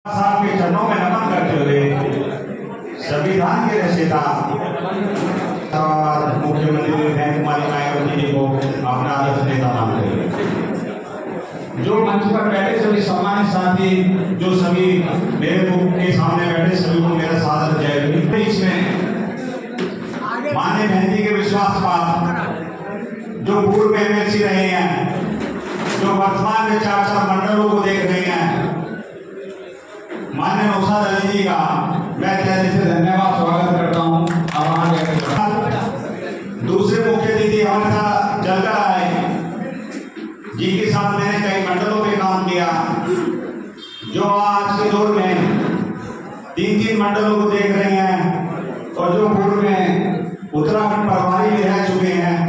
साहब के चरणों में नमन करते हुए संविधान के रचयिता और मुख्यमंत्री प्रेम कुमार मायावती जी को अपना आदर्श नेता मानते हुए जो मंच पर बैठे सभी सम्मानित साथी, जो सभी मेरे मुख के सामने बैठे सभी को मेरा सादर जय। इसमें माननीय मेहंदी के विश्वास पात्र जो पूर्व में एमएलसी रहे हैं, जो वर्तमान में 4 मंडलों को देख रहे हैं, माननीय नौशाद अली जी का मैं तहे दिल से धन्यवाद स्वागत करता हूँ। दूसरे मुख्य अतिथि हमारे साथ जलकर आए, जिनके साथ मैंने कई मंडलों में काम किया, जो आज के दौर में 3 मंडलों को देख रहे हैं और जो पूर्व में उत्तराखंड प्रभारी भी रह चुके हैं,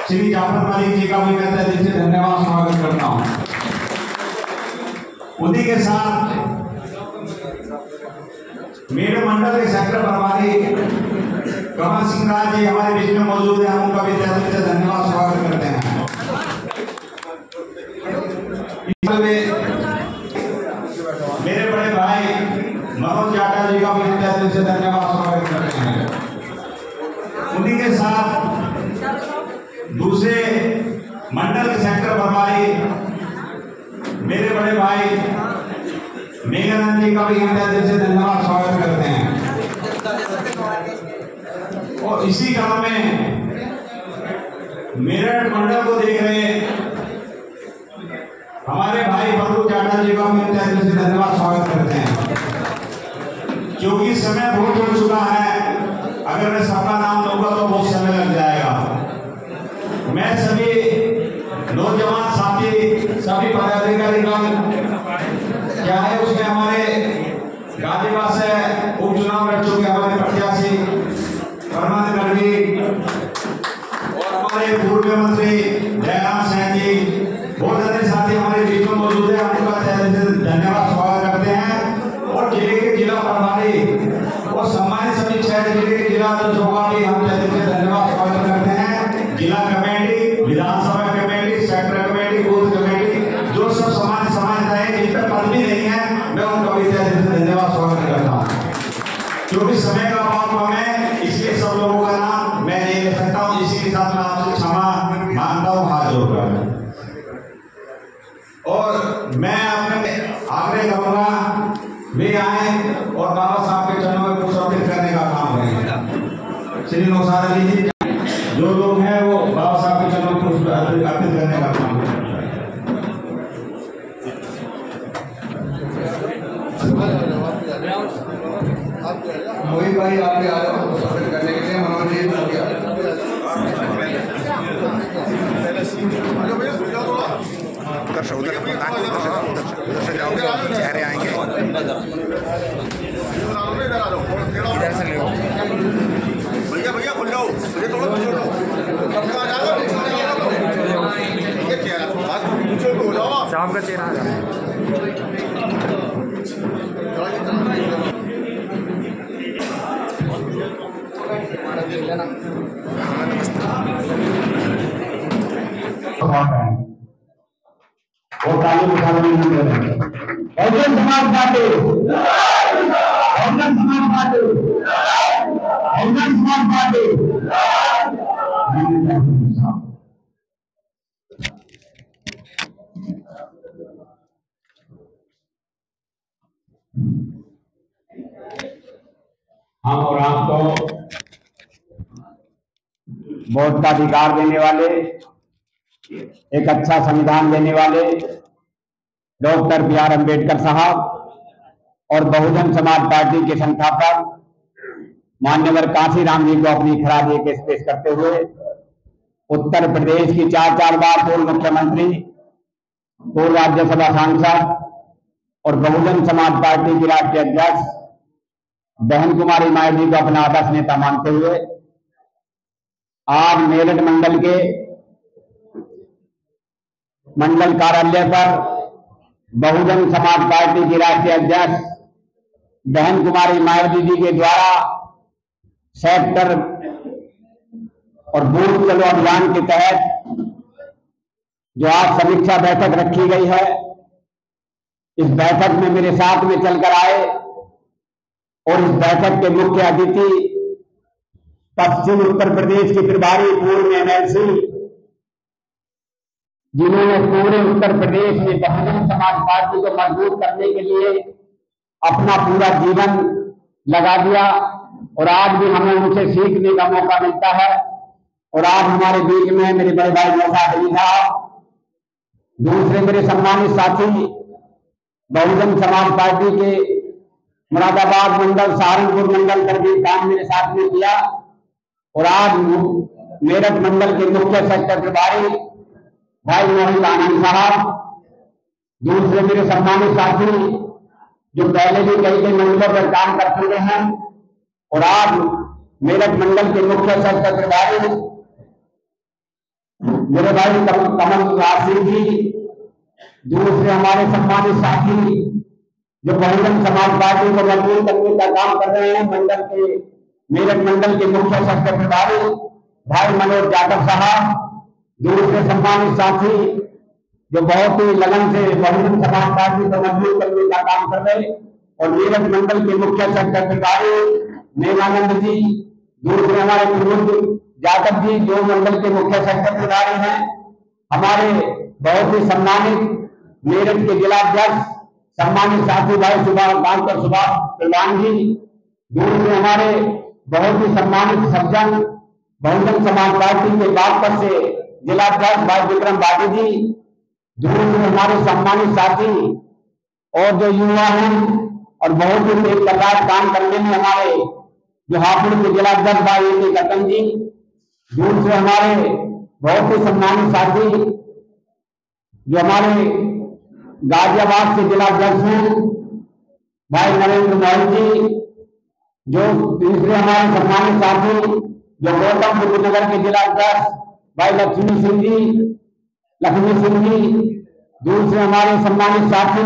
श्री जाफर मलिक जी का भी मैं तहे दिल से धन्यवाद स्वागत करता हूँ। उन्हीं के साथ मेरे मंडल के सेक्टर प्रभारी कमल सिंह राज जी हमारे बीच में मौजूद है, उनका भी तहे दिल से धन्यवाद स्वागत करते हैं। मेरे बड़े भाई मनोज जाटा जी का भी तहे दिल से धन्यवाद स्वागत करते हैं। उन्हीं के साथ दूसरे मंडल के सेक्टर प्रभारी मेरे बड़े भाई मेघानंद जी का भी हम तहे दिल से धन्यवाद स्वागत करते हैं। और इसी क्रम में मेरठ मंडल को देख रहे हमारे भाई प्रभु जाटा जी का भी हम तहे दिल से धन्यवाद स्वागत करते हैं। क्योंकि समय बहुत हो चुका है, अगर मैं सबका नाम लूंगा तो बहुत समय लग जाएगा। मैं सभी नौजवान साथी, सभी पदाधिकारी क्या है, उसमें हमारे गाजीपुर से उपचुनाव लड़ चुके हमारे प्रत्याशी परमानंद गढ़वी और हमारे पूर्व मंत्री जयराम सिंह जी, बहुत सारे साथी हमारे बीच में मौजूद है, उनका तहे दिल से धन्यवाद स्वागत करते हैं। और जिले के जिला प्रभारी और सम्मानित सभी 6 जिले के जिला अध्यक्षों का भी हम तहे दिल से धन्यवाद स्वागत करते हैं। जिला कमेटी, विधानसभा committee, sector committee, booth committee, जो सब समाज है जिन पर पद भी नहीं है, मैं उनका भी तहे दिल से धन्यवाद स्वागत करता हूँ। क्योंकि समय का अभाव कम है, इसलिए सब लोगों का नाम मैं नहीं ले सकता हूँ। इसी के साथ मैं आपसे क्षमा मांगता हूँ हाथ जोड़कर। और मैं अपने आग्रह करूंगा वे आए और बाबा साहब के चरणों में पुष्प अर्पित करने का काम करेंगे। श्री नौशाद अली जी, जो लोग हैं वो बाबा साहब के चरणों में पुष्प अर्पित करने का काम करेंगे। मोहित भाई आप भी आ रहे हो सपोर्ट करने के लिए। मनोज जी उधर से जाओगे, चेहरे आएंगे, इधर से ले भैया भैया खुल जाओ, शाम का चेहरा आ रहा है। वो ताली उठाने नहीं दे रहे। Bahujan Samaj party, Bahujan Samaj party, Bahujan Samaj party. हम और आपको वोट का अधिकार देने वाले, एक अच्छा संविधान देने वाले डॉक्टर बी.आर. अम्बेडकर साहब और बहुजन समाज पार्टी के संस्थापक मान्यवर कांशीराम जी को अपनी खराज पेश करते हुए उत्तर प्रदेश की 4 बार पूर्व मुख्यमंत्री, पूर्व राज्यसभा सांसद और बहुजन समाज पार्टी की राष्ट्रीय अध्यक्ष बहन कुमारी मायावती जी को अपना आदर्श नेता मानते हुए आज मेरठ मंडल के मंडल कार्यालय पर बहुजन समाज पार्टी की राष्ट्रीय अध्यक्ष बहन कुमारी मायावती जी के द्वारा सेक्टर और बूथ चलो अभियान के तहत जो आज समीक्षा बैठक रखी गई है, इस बैठक में मेरे साथ में चलकर आए और इस बैठक के मुख्य अतिथि पश्चिम उत्तर प्रदेश के प्रभारी पूर्व एमएलसी, जिन्होंने पूरे उत्तर प्रदेश में बहुजन समाज पार्टी को मजबूत करने के लिए अपना पूरा जीवन लगा दिया और आज भी हमें उनसे सीखने का मौका मिलता है। और आज हमारे बीच में मेरे बड़े भाई नौशाद अली साहब, दूसरे मेरे सम्मानित साथी बहुजन समाज पार्टी के मुरादाबाद मंडल, सहारनपुर मंडल पर भी काम मेरे साथ में किया और आज मेरठ मंडल के मुख्य सेक्टर प्रभारी भाई मोहित आनंद साहब, दूसरे मेरे सम्मानित साथी जो पहले भी कई मंडलों पर काम कर चुके हैं और आज मेरठ मंडल के मुख्य सेक्टर प्रभारी मेरे भाई कमल राशि जी, दूसरे हमारे सम्मानित साथी जो बहुजन समाज पार्टी को मजबूत करने का काम कर रहे हैं, मंडल के मेरठ मंडल के मुख्य सेक्टर प्रभारी भाई मनोज जाटव साहब, दूसरे सम्मानित साथी जो बहुत ही लगन से बहुजन समाज पार्टी को मजबूत करने का काम कर रहे और मेरठ मंडल के मुख्य सेक्टर प्रभारी मेघानंद जी, दूसरे हमारे प्रमुख जाटव जी जो मंडल के मुख्य सेक्टर प्रभारी हैं, हमारे बहुत ही सम्मानित मेरठ के जिलाध्यक्ष सम्मानित साथी भाई डॉक्टर सुभाष प्रधान जी, दूसरे हमारे बहुत ही सम्मानित सज्जन बहुजन समाज पार्टी के बागपत से जिलाध्यक्ष भाई विक्रम बाटी जी, दूसरे हमारे सम्मानित साथी और जो युवा हैं और बहुत ही तेज तर्रार काम करने में हमारे जो हापुड़ के जिलाध्यक्ष भाई ए कटन जी, दूसरे हमारे बहुत ही सम्मानित साथी जो हमारे गाजियाबाद से जिलाध्यक्ष हैं भाई नरेंद्र मोहन जी, जो तीसरे हमारे सम्मानित साथी जो गौतम बुद्ध नगर के जिलाध्यक्ष भाई लक्ष्मी सिंह जी, दूसरे हमारे सम्मानित साथी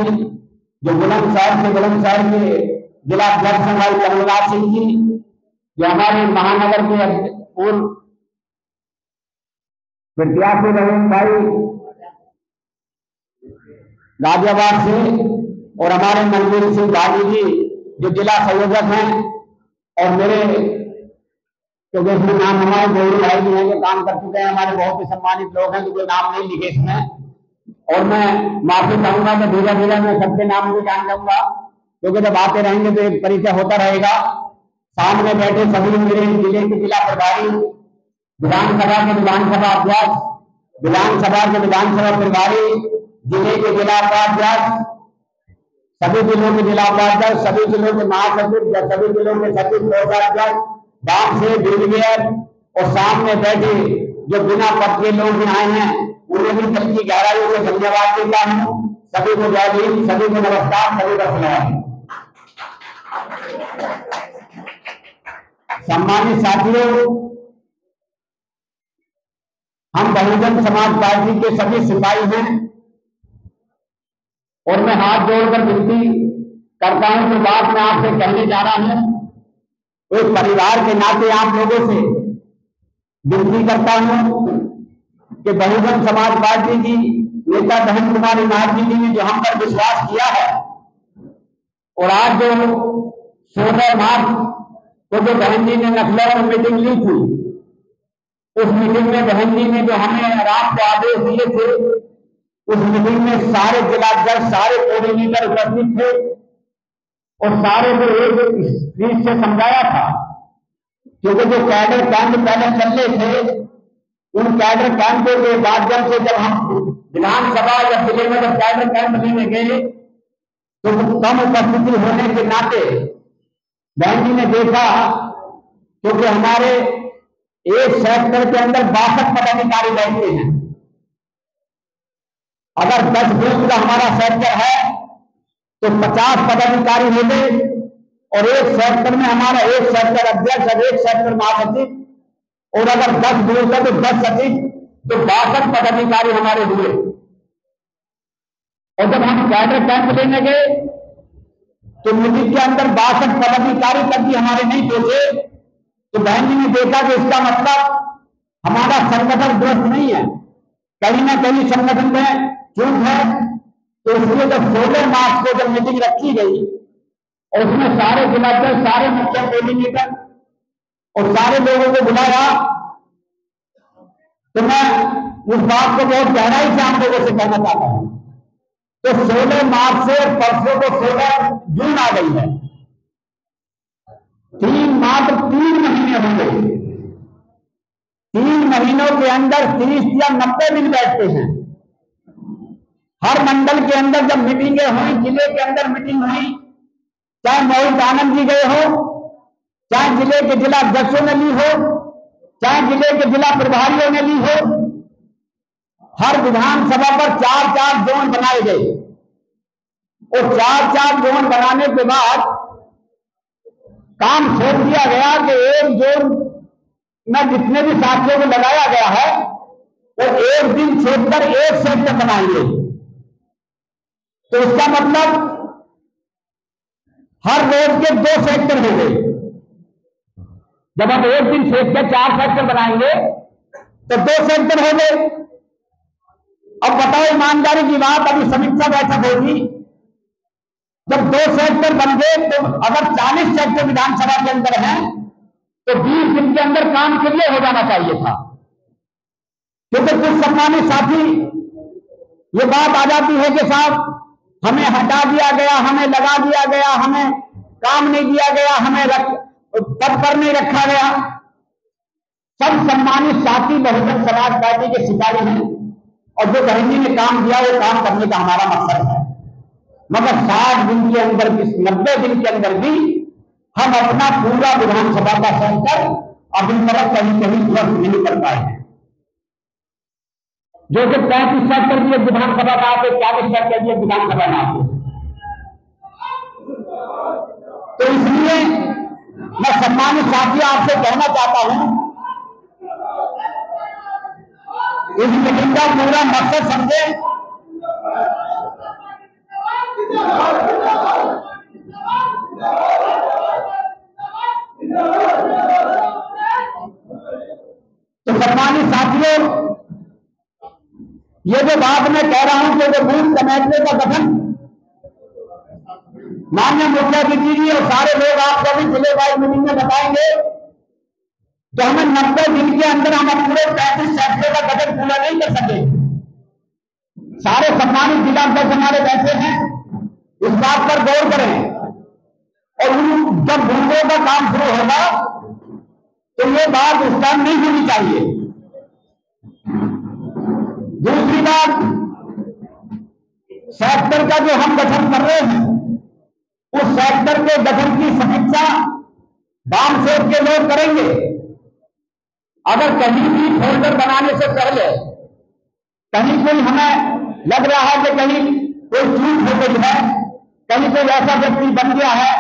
जो बुलंदशहर के जिलाध्यक्ष हैं भाई कमलनाथ सिंह जी, जो हमारे महानगर के पूर्व प्रत्याशी रहे भाई गाजियाबाद से और हमारे मनवीर सिंह भाटी जी जो जिला संयोजक हैं और मेरे तो जिसमें नाम हमारे गौरी भाई जी हैं जो काम कर चुके हैं, हमारे बहुत ही सम्मानित लोग हैं जो नाम नहीं लिखे इसमें और मैं माफी चाहूंगा कि धीरे धीरे मैं सबके नाम भी जान जाऊंगा क्योंकि जब आते रहेंगे तो एक परिचय होता रहेगा। सामने बैठे सभी मेरे जिले के जिला प्रभारी, विधानसभा के विधानसभा अध्यक्ष, विधानसभा के विधानसभा प्रभारी, जिले के जिला उपाध्यक्ष, सभी जिलों के जिला उपाध्यक्ष, सभी जिलों के महासचिव, सभी जिलों के सचिव कोषाध्यक्ष, गांव से बिल्डियर और सामने बैठे जो बिना पद के लोग आए हैं उन्हें भी दिल की गहराई से धन्यवाद देता हूँ। सभी को जय भीम, सभी को नमस्कार, सभी का सलाम। सम्मानित साथियों, हम बहुजन समाज पार्टी के सभी सिपाही हैं और मैं हाथ जोड़कर विनती करता हूं जो बात मैं आपसे कहने जा रहा हूं, एक परिवार के नाते आप लोगों से विनती करता हूं कि बहुजन समाज पार्टी की नेता बहन कुमारी मार्जी जी ने जो हम पर विश्वास किया है और आज जो 16 मार्च को जो बहन जी ने लखनऊ में मीटिंग ली थी, उस मीटिंग में बहन जी ने जो हमें रात को आदेश दिए थे, उस मीटिंग में सारे जिलाध्यक्ष, सारे कोऑर्डिनेटर उपस्थित थे और सारे को एक स्पीच से समझाया था क्योंकि जो कैडर कैंप पहले चल रहे थे उन कैडर कैंपों के माध्यम से जब हम विधानसभा या जिले में जब कैडर कैंप लेने गए तो कम उपस्थिति होने के नाते बहन जी ने देखा क्योंकि हमारे एक सेक्टर के अंदर 62 पदाधिकारी बैठते हैं। अगर 10 बूथ का हमारा सेक्टर है तो 50 पदाधिकारी होंगे और एक सेक्टर में हमारा एक सेक्टर अध्यक्ष और एक सेक्टर महासचिव और अगर 10 बूथ है तो 10 सचिव, तो 62 पदाधिकारी हमारे हुए। और जब हम कैडर कैंप लेने गए तो मीटिंग के अंदर 62 पदाधिकारी तक भी हमारे नहीं पहुंचे तो बहन जी ने देखा कि इसका मतलब हमारा संगठन दुरुस्त नहीं है, कहीं ना कहीं संगठन में चूक है। तो इसलिए जब 16 मार्च को जब मीटिंग रखी गई और उसमें सारे जिलाध्यक्ष, सारे मुख्य कोऑर्डिनेटर और सारे लोगों को बुलाया, तो मैं उस बात को बहुत गहराई से आप लोगों से कहना चाहता हूं। तो 16 मार्च से परसों को 16 जून आ गई है, मात्र 3 महीने होंगे। 3 महीनों के अंदर 30 या 90 दिन बैठते हैं। हर मंडल के अंदर जब मीटिंगें हुई, जिले के अंदर मीटिंग हुई, चाहे मोहित आनंद जी गए हो, चाहे जिले के जिला अध्यक्षों ने ली हो, चाहे जिले के जिला प्रभारियों ने ली हो, हर विधानसभा पर 4-4 जोन बनाए गए और 4-4 जोन बनाने के बाद काम छोड़ दिया गया कि एक जोन में जितने भी साथियों को लगाया गया है वो एक दिन छोड़कर एक सेक्टर बनाएंगे। तो इसका मतलब हर रोज के 2 सेक्टर हो गए। जब हम एक दिन छोड़कर 4 सेक्टर बनाएंगे तो 2 सेक्टर हो गए। अब बताओ ईमानदारी की बात, अभी समीक्षा बैठक होगी, जब 2 सेक्टर बन गए तो अगर 40 सेक्टर विधानसभा के अंदर हैं तो 20 दिन के अंदर काम के लिए हो जाना चाहिए था। क्योंकि कुछ सम्मानित साथी ये बात आ जाती है कि साहब हमें हटा दिया गया, हमें लगा दिया गया, हमें काम नहीं दिया गया, हमें पद पर नहीं रखा गया। सब सम्मानित साथी बहुजन समाज पार्टी के सिपाही हैं और जो बहनी ने काम दिया वो काम करने का हमारा मकसद है। मगर 60 दिन के अंदर भी, 90 दिन के अंदर भी हम अपना पूरा विधानसभा का सेक्टर अभी तक कहीं कहीं पूरा नहीं कर पाए हैं। जो कि 35 सेक्टर भी विधानसभा का आते, 40 सेक्टर भी विधानसभा में आते। तो इसलिए मैं सम्मानित साथी आपसे कहना चाहता हूं, इस मीटिंग का पूरा मकसद समझे। तो सम्मानित साथियों, ये जो बात मैं कह रहा हूं कि जो बूथ कमेटी का गठन माननीय मुख्यमंत्री जी और सारे लोग आप सभी जिले वाइज मीटिंग में बताएंगे तो हमें 90 दिन के अंदर हम पूरे 35 सेक्टर का गठन पूरा नहीं कर सके। सारे सम्मानित जिला अध्यक्ष हमारे बैठे हैं, इस बात पर गौर करें और जब बूथों का काम शुरू होगा तो ये बात उस टाइम नहीं होनी चाहिए। दूसरी बात, सेक्टर का जो हम गठन कर रहे हैं उस सेक्टर के गठन की समीक्षा वाम सेव के लोग करेंगे। अगर कहीं भी फोल्डर बनाने से पहले कहीं कोई हमें लग रहा है कि कहीं कोई चूक हो गई है, कहीं कोई ऐसा व्यक्ति बन गया है,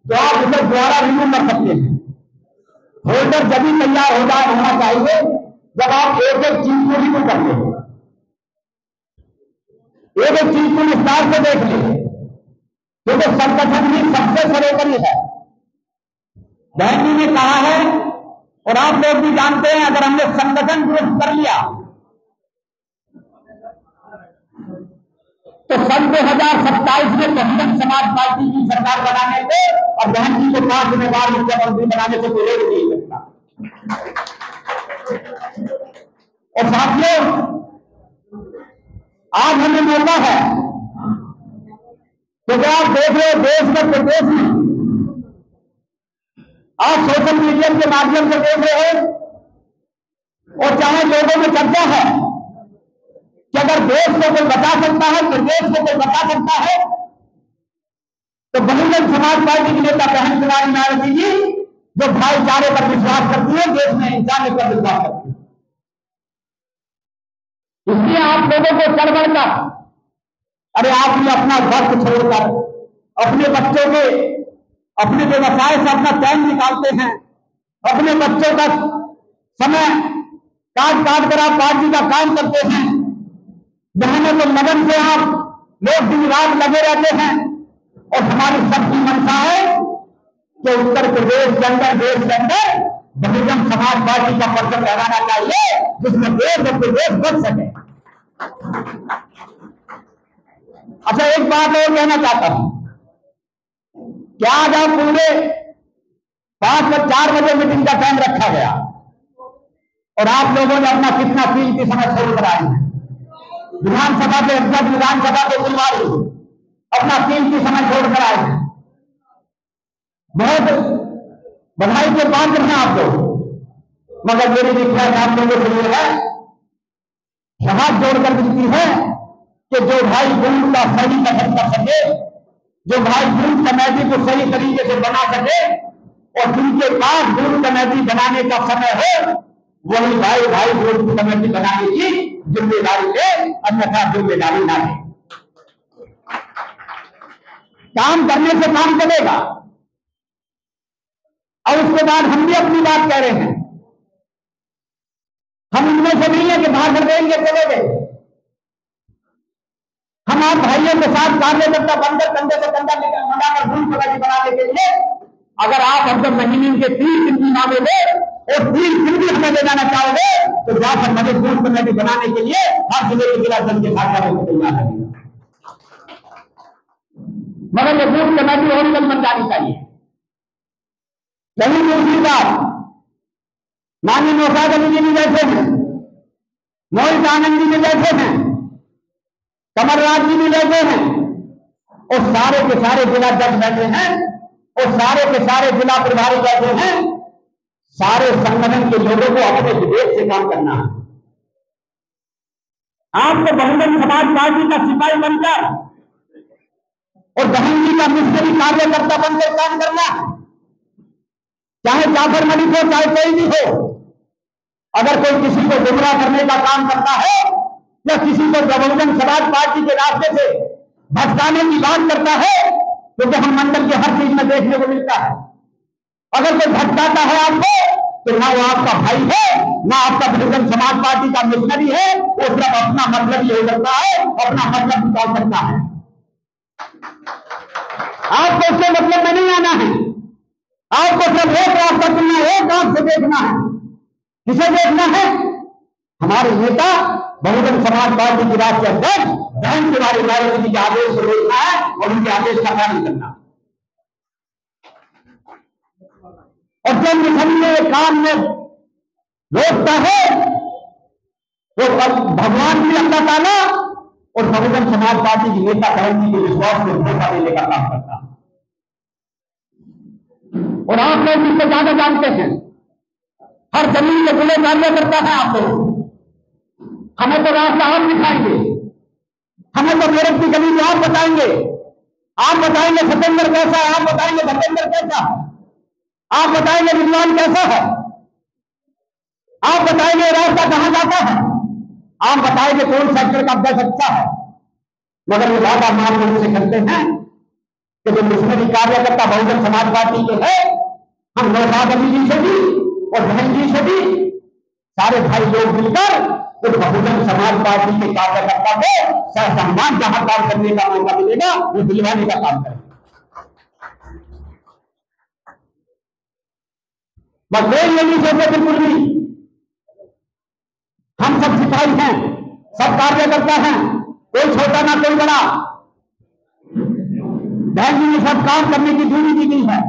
तो आप उसे दोबारा रिन्यू कर सकते हैं। फोल्डर जब भी तैयार होना चाहिए जब आप एक एक चीज को रिन्यू करते हैं, एक एक चीज को विस्तार से देख लें, क्योंकि संगठन भी सबसे सर्वोपरि है। बहन जी ने कहा है और आप लोग भी जानते हैं, अगर हमने संगठन दुरुस्त कर लिया तो सन 2027 में बहुजन समाज पार्टी की सरकार बनाने से और बहन जी को 5 उम्मीदवार मुख्यमंत्री बनाने से कोई रोक नहीं सकता। और साथियों, आज हमें मौका है, क्योंकि आप देख रहे हो देश में प्रदेश में आप सोशल मीडिया के माध्यम से देख रहे हो और चाहे लोगों में चर्चा है कि अगर देश को कोई बचा सकता है, प्रदेश को कोई बचा सकता है तो बहुजन समाज पार्टी की नेता बहन कुमारी मायावती जी, जो भाईचारे पर विश्वास करती है, देश में इंसानियत पर विश्वास करती है। इसलिए आप लोगों को चढ़ बढ़कर, अरे आप भी अपना वक्त छोड़कर अपने बच्चों के अपने व्यवसाय से अपना टाइम निकालते हैं, अपने बच्चों का समय काट काट कर आप पार्टी का काम करते हैं। बहनों के लगन से आप लोग दिन रात लगे रहते हैं और हमारी सबकी मंशा है कि उत्तर प्रदेश के अंदर, देश के अंदर बहुजन समाज पार्टी का परचम लहराना चाहिए, जिसमें देश और प्रदेश बच सके। अच्छा, एक बात और कहना चाहता हूं, क्या आज आप पूरे 4 बजे मीटिंग का टाइम रखा गया और आप लोगों ने अपना कितना कीमती समय छोड़कर आए हैं। विधानसभा के अध्यक्ष, विधानसभा के बुलवारी अपना कीमती समय छोड़कर आए हैं। बहुत बधाई के पात्र हैं आप लोग, मगर मेरी रिक्वेस्ट आप लोगों से ये है, हाथ जोड़कर विनती है कि जो भाई बूथ का सही गठन कर सके, जो भाई बूथ कमेटी को सही तरीके से बना सके और जिनके पास बूथ कमेटी बनाने का समय हो, वही भाई बूथ कमेटी बनाने की जिम्मेदारी ले, अन्यथा जिम्मेदारी ना ले। काम करने से काम चलेगा। और उसके बाद हम भी अपनी बात कह रहे हैं, हम इनमें से नहीं है कि भाषण देंगे चले गए। हम आप भाइयों के साथ कार्यकर्ता बनकर कंधे से कंधा मिलाकर बूथ कमेटी बनाने के लिए, अगर आप हमसे महीने के 30 दिन की मांगोगे और 30 दिन भी हमें दे जाना चाहोगे, तो जाकर मदद बूथ कमेटी बनाने के लिए हर जिले के जिला दल के साथ जाने को तैयार है। मगर ये बूथ कमेटी और कल बन जानी चाहिए। कहीं दूसरी बात, माननीय नौशाद अली जी भी बैठे हैं, मोहित आनंद जी भी बैठे हैं, कमल राज जी भी बैठे हैं और सारे के सारे जिला जज बैठे हैं और सारे के सारे जिला प्रभारी बैठे हैं। सारे संगठन के लोगों को अपने विवेक से काम करना है। आपको बहुजन समाज पार्टी का सिपाही बनकर और बहन जी का मिस्त्री कार्यकर्ता बनकर काम करना है, चाहे जाफर मलिक हो, चाहे कोई भी हो। अगर कोई किसी को गुमराह करने का काम करता है या किसी को बहुजन समाज पार्टी के रास्ते से भटकाने की बात करता है, क्योंकि हम मंडल के हर चीज में देखने को मिलता है, अगर कोई भटकाता है आपको, तो ना वो आपका भाई है, ना आपका बहुजन समाज पार्टी का मिशनरी है, वो सिर्फ अपना मतलब ही हो सकता है, अपना मतलब निकाल सकता है। आपको उससे मतलब में नहीं आना है। आपको सिर्फ एक रास्ता चुनना है, एक आंख से देखना है। किसे देखना है? हमारे नेता बहुजन समाज पार्टी की राष्ट्रीय अध्यक्ष बहन कुमारी मायावती जी के आदेश को देखना है और उनके आदेश का पालन करना। और जब मिशन में काम में रोकता है तो भगवान भी अल्लाह ताला और बहुजन समाज पार्टी की नेता बहन जी के विश्वास को धोखा देने का काम करता है। और आप लोग इससे ज्यादा जानते हैं, हर जमीन के जिले कार्य करता है। आप लोग हमें तो रास्ता आप दिखाएंगे, हमें तो मेरठ की गली में आप बताएंगे, आप बताएंगे सतेंद्र कैसा है, आप बताएंगे धर्मेंद्र कैसा है, आप बताएंगे विद्वान कैसा है, आप बताएंगे रास्ता कहां जाता है, आप बताएंगे कौन सेक्टर का अभ्यास अच्छा है। मगर ये वादा मान से करते हैं कि जो मिशनरी कार्यकर्ता बहुजन समाज पार्टी के है, हम नौशाद अली जी से भी और बहन जी से भी सारे भाई लोग मिलकर तो बहुजन समाज पार्टी के कार्यकर्ता को सहसम्मान जहां काम करने का मौका मिलेगा वो दिलवाने का काम करें। बस कोई ये नहीं सोचे बिल्कुल भी हम सब सिपाही हैं, सब कार्यकर्ता हैं, कोई छोटा ना कोई बड़ा। बहन जी ने सब काम करने की दूरी दी गई है।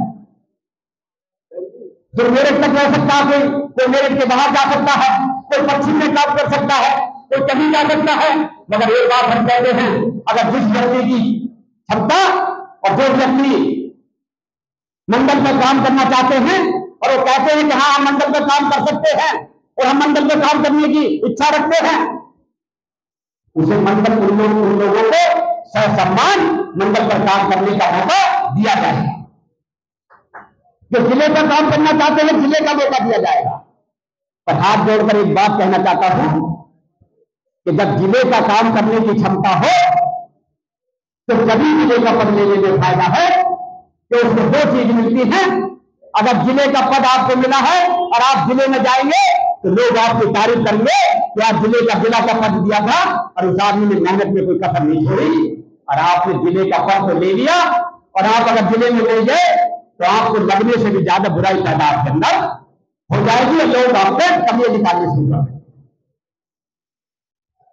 जो मेरठ तक रह सकता है, कोई मेरठ के बाहर जा सकता है, कोई पश्चिम में काम कर सकता है, कोई कहीं जा सकता है। मगर एक बात हम कहते हैं, अगर जिस व्यक्ति की क्षमता और जो व्यक्ति मंडल में काम करना चाहते हैं और वो कहते हैं कि हाँ हम मंडल में काम कर सकते हैं और हम मंडल में काम करने की इच्छा रखते हैं, उसे मंडल उन लोगों को सहसम्मान मंडल पर काम करने का मौका दिया जाएगा। जो जिले का काम करना चाहते हैं जिले का मौका दिया जाएगा। पर हाथ जोड़कर एक बात कहना चाहता हूं कि जब जिले का काम करने की क्षमता हो तो कभी जिले का पद लेने में फायदा है कि उसमें दो चीज मिलती हैं। अगर जिले का पद आपको मिला है और आप जिले में जाएंगे तो लोग आपकी तारीफ करेंगे कि आप जिले का जिला का पद दिया था और उस आदमी ने मेहनत में कोई कसर नहीं छोड़ी और आपने जिले का पद तो ले लिया। और आप अगर जिले में ले गए तो आपको लगने से भी ज्यादा बुराई पैदा आपके अंदर हो जाएगी और लोग आपसे कमियां निकालने शुरू कर देंगे।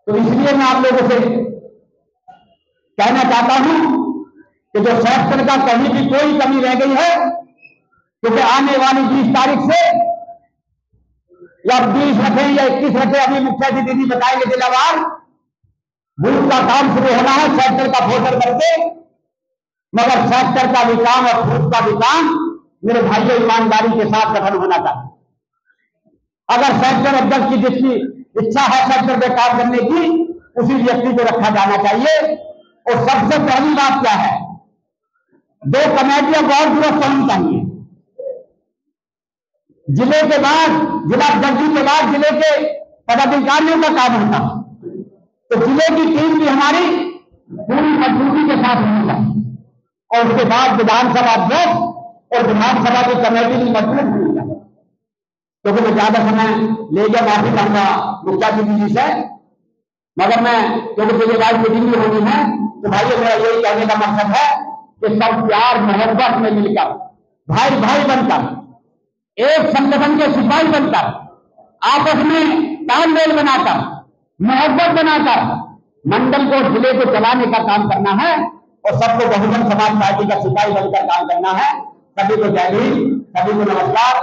तो इसलिए मैं आप लोगों से कहना चाहता हूं कि जो सेक्टर का कहीं भी कोई कमी रह गई है, क्योंकि आने वाली 20 तारीख से या 20 रखें या 21 रखें, अभी मुखिया जी दीदी बताएंगे जिलावार, बूथ का काम शुरू होना है सेक्टर का फोटो करके। मगर सेक्टर का भी काम और बूथ का भी काम मेरे भाइयों ईमानदारी के साथ गठन होना चाहिए। अगर सेक्टर अध्यक्ष की जिसकी इच्छा है सेक्टर में काम करने की, उसी व्यक्ति को रखा जाना चाहिए। और सबसे पहली बात क्या है, 2 कमेटियां बहुत दुरुस्त होनी चाहिए। जिले के बाद, जिला अध्यक्ष के बाद जिले के पदाधिकारियों का काम होता है, तो जिले की टीम भी हमारी पूरी मजबूती के साथ होनी चाहिए। और उसके बाद विधानसभा अध्यक्ष और विधानसभा की कमेटी भी मजबूत होनी चाहिए। क्योंकि मैं ज्यादा समय ले गया, माफी चाहूंगा मुखिया जी से, मगर मैं क्योंकि मुझे आज मीटिंग भी होनी है, तो भाइयों मेरा यही कहने का मकसद है कि सब प्यार मोहब्बत में मिलकर, भाई भाई बनकर, एक संगठन के सिपाही बनकर, आपस में तालमेल बनाकर, मोहब्बत बनाकर मंडल को, जिले को चलाने का काम करना है। और सबको बहुजन समाज पार्टी का सिपाही बनकर काम करना है। सभी को जय हिंद, सभी को नमस्कार।